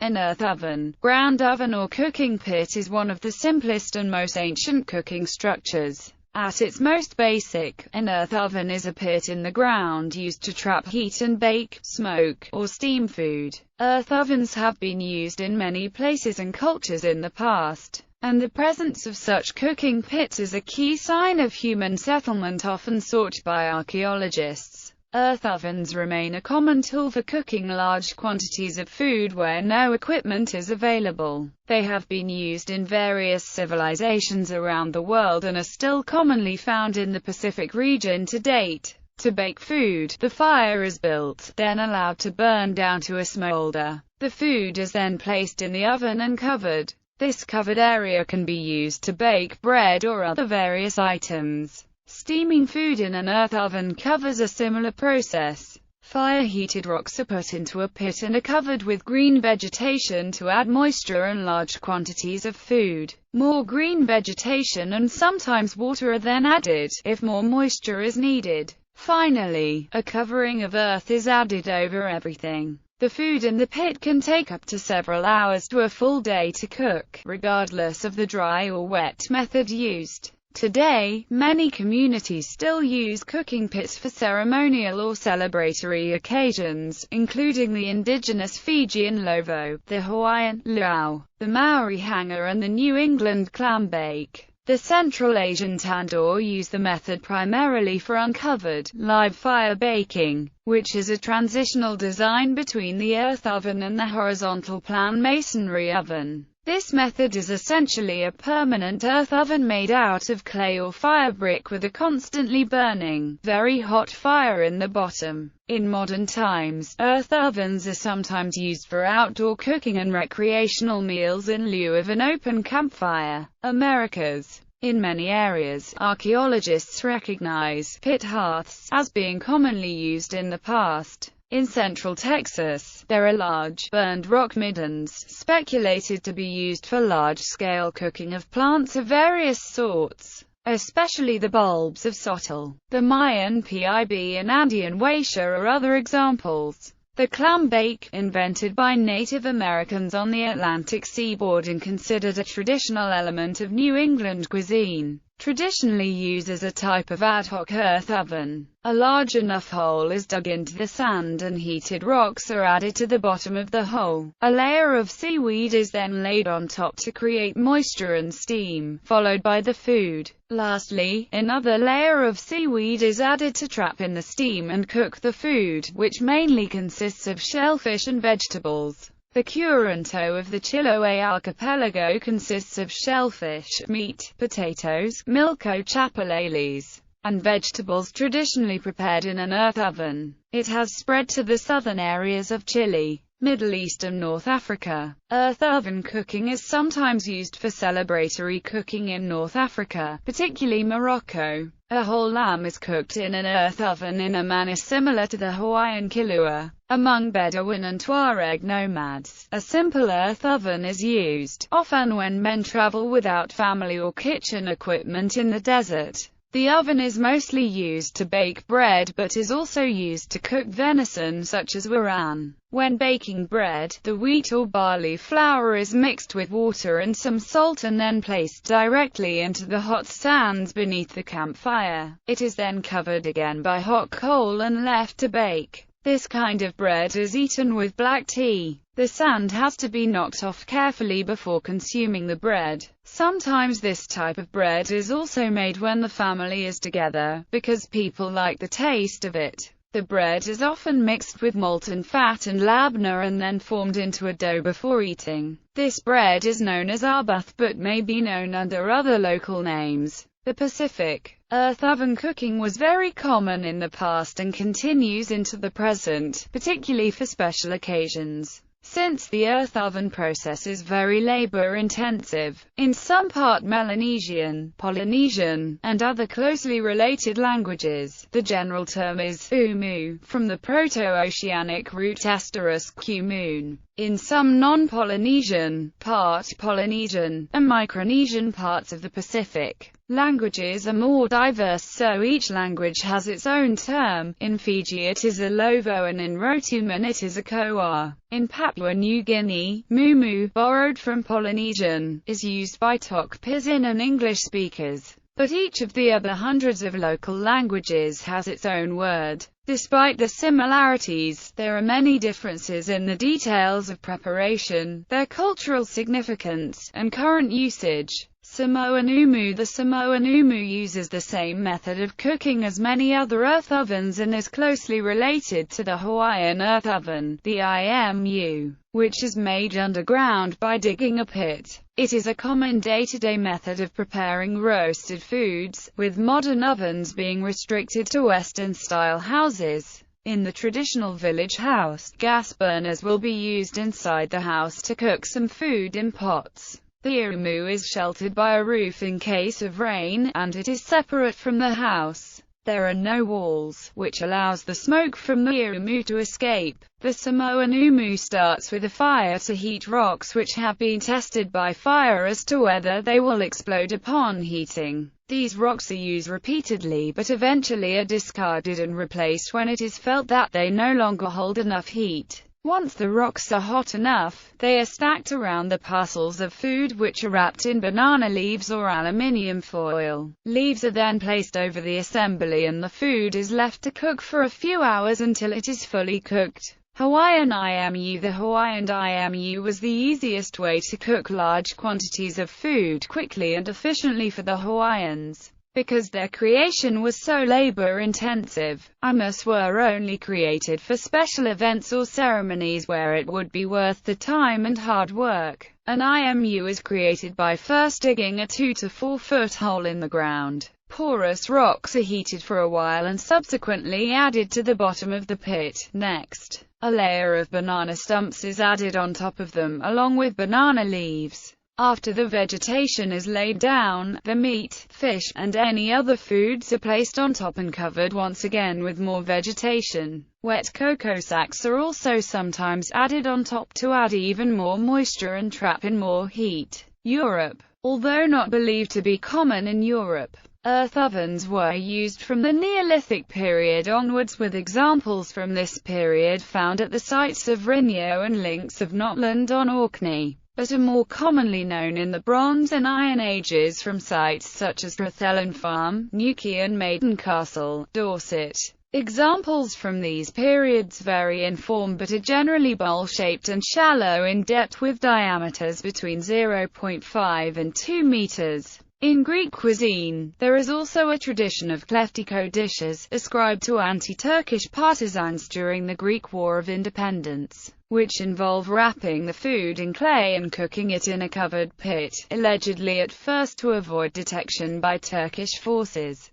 An earth oven, ground oven or cooking pit is one of the simplest and most ancient cooking structures. At its most basic, an earth oven is a pit in the ground used to trap heat and bake, smoke, or steam food. Earth ovens have been used in many places and cultures in the past, and the presence of such cooking pits is a key sign of human settlement often sought by archaeologists. Earth ovens remain a common tool for cooking large quantities of food where no equipment is available. They have been used in various civilizations around the world and are still commonly found in the Pacific region to date. To bake food, the fire is built, then allowed to burn down to a smolder. The food is then placed in the oven and covered. This covered area can be used to bake bread or other various items. Steaming food in an earth oven covers a similar process. Fire-heated rocks are put into a pit and are covered with green vegetation to add moisture and large quantities of food. More green vegetation and sometimes water are then added, if more moisture is needed. Finally, a covering of earth is added over everything. The food in the pit can take up to several hours to a full day to cook, regardless of the dry or wet method used. Today, many communities still use cooking pits for ceremonial or celebratory occasions, including the indigenous Fijian lovo, the Hawaiian luau, the Maori hanger and the New England clam bake. The Central Asian tandoor use the method primarily for uncovered, live fire baking, which is a transitional design between the earth oven and the horizontal plan masonry oven. This method is essentially a permanent earth oven made out of clay or fire brick with a constantly burning, very hot fire in the bottom. In modern times, earth ovens are sometimes used for outdoor cooking and recreational meals in lieu of an open campfire. Americas. In many areas, archaeologists recognize pit hearths as being commonly used in the past. In central Texas, there are large, burned rock middens, speculated to be used for large-scale cooking of plants of various sorts, especially the bulbs of sotol. The Mayan pib and Andean huacha are other examples. The clam bake, invented by Native Americans on the Atlantic seaboard and considered a traditional element of New England cuisine, traditionally used as a type of ad hoc earth oven. A large enough hole is dug into the sand and heated rocks are added to the bottom of the hole. A layer of seaweed is then laid on top to create moisture and steam, followed by the food. Lastly, another layer of seaweed is added to trap in the steam and cook the food, which mainly consists of shellfish and vegetables. The curanto of the Chiloé archipelago consists of shellfish, meat, potatoes, milko chapaleles, and vegetables traditionally prepared in an earth oven. It has spread to the southern areas of Chile, Middle East and North Africa. Earth oven cooking is sometimes used for celebratory cooking in North Africa, particularly Morocco. A whole lamb is cooked in an earth oven in a manner similar to the Hawaiian kilua. Among Bedouin and Tuareg nomads, a simple earth oven is used, often when men travel without family or kitchen equipment in the desert. The oven is mostly used to bake bread but is also used to cook venison such as waran. When baking bread, the wheat or barley flour is mixed with water and some salt and then placed directly into the hot sands beneath the campfire. It is then covered again by hot coal and left to bake. This kind of bread is eaten with black tea. The sand has to be knocked off carefully before consuming the bread. Sometimes this type of bread is also made when the family is together, because people like the taste of it. The bread is often mixed with molten fat and labneh and then formed into a dough before eating. This bread is known as arbuth but may be known under other local names. The Pacific. Earth oven cooking was very common in the past and continues into the present, particularly for special occasions. Since the earth oven process is very labor-intensive, in some part Melanesian, Polynesian, and other closely related languages, the general term is umu, from the Proto-Oceanic root *kumun. In some non-Polynesian, part Polynesian, and Micronesian parts of the Pacific, Languages are more diverse, so each language has its own term. In Fiji it is a lovo and in Rotuman it is a koa. In Papua New Guinea, mumu, borrowed from Polynesian, is used by Tok Pisin and English speakers. But each of the other hundreds of local languages has its own word. Despite the similarities, there are many differences in the details of preparation, their cultural significance, and current usage. Samoan Emu. The Samoan Emu uses the same method of cooking as many other earth ovens and is closely related to the Hawaiian earth oven, the IMU, which is made underground by digging a pit. It is a common day-to-day method of preparing roasted foods, with modern ovens being restricted to Western-style houses. In the traditional village house, gas burners will be used inside the house to cook some food in pots. The Emu is sheltered by a roof in case of rain, and it is separate from the house. There are no walls, which allows the smoke from the Emu to escape. The Samoan Emu starts with a fire to heat rocks which have been tested by fire as to whether they will explode upon heating. These rocks are used repeatedly but eventually are discarded and replaced when it is felt that they no longer hold enough heat. Once the rocks are hot enough, they are stacked around the parcels of food which are wrapped in banana leaves or aluminium foil. Leaves are then placed over the assembly and the food is left to cook for a few hours until it is fully cooked. Hawaiian Ayami. The Hawaiian Ayami was the easiest way to cook large quantities of food quickly and efficiently for the Hawaiians. Because their creation was so labor-intensive, imus were only created for special events or ceremonies where it would be worth the time and hard work. An IMU is created by first digging a 2 to 4 foot hole in the ground. Porous rocks are heated for a while and subsequently added to the bottom of the pit. Next, a layer of banana stumps is added on top of them, along with banana leaves. After the vegetation is laid down, the meat, fish, and any other foods are placed on top and covered once again with more vegetation. Wet cocoa sacks are also sometimes added on top to add even more moisture and trap in more heat. Europe. Although not believed to be common in Europe, earth ovens were used from the Neolithic period onwards, with examples from this period found at the sites of Rinio and Links of Notland on Orkney, but are more commonly known in the Bronze and Iron Ages from sites such as Rathellan Farm, Newquay and Maiden Castle, Dorset. Examples from these periods vary in form but are generally bowl-shaped and shallow in depth with diameters between 0.5 and 2 meters. In Greek cuisine, there is also a tradition of kleftiko dishes, ascribed to anti-Turkish partisans during the Greek War of Independence, which involve wrapping the food in clay and cooking it in a covered pit, allegedly at first to avoid detection by Turkish forces.